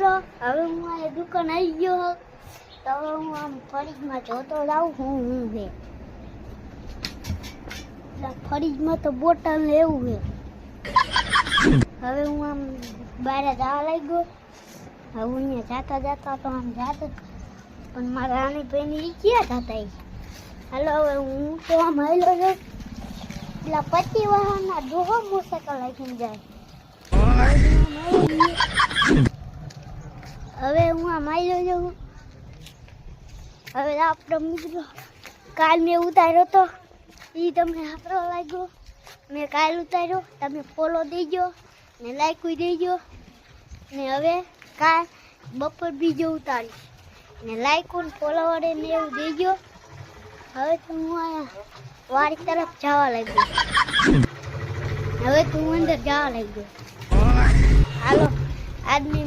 મિત્રો, હવે હું આ દુકાન આવી ગયો તો હવે હું આમ ફરીજમાં જોતો જાઉં હું છે ફરીજમાં તો બોટલ લેવું છે. હવે હું આમ બહાર જવા લાગ્યો. હવે હું અહીંયા જાતા તો આમ જાતો પણ મારા રાણી બેની ક્યાં જતા હાલો હવે હું તો આમ હાલો છું પેલા 25 વાહનના દોહો મોટરસાઇકલ લઈને જાય. હવે હું આ માયલો છું. હવે આપણો મિત્રો કાલ મેં ઉતાર્યો તો એ તમને આપણો લાગ્યો. મેં કાલ ઉતાર્યો તમે ફોલો દેજો ને લાઈક દેજો ને હવે કાલ બપોર બીજો ઉતારીશ ને લાઈક ને ફોલો વડે ને એવું દેજો. હવે તો હું અહીંયા વાડી તરફ જવા લાગ્યો. હવે તું અંદર જવા લાગ્યો. હાલો આજની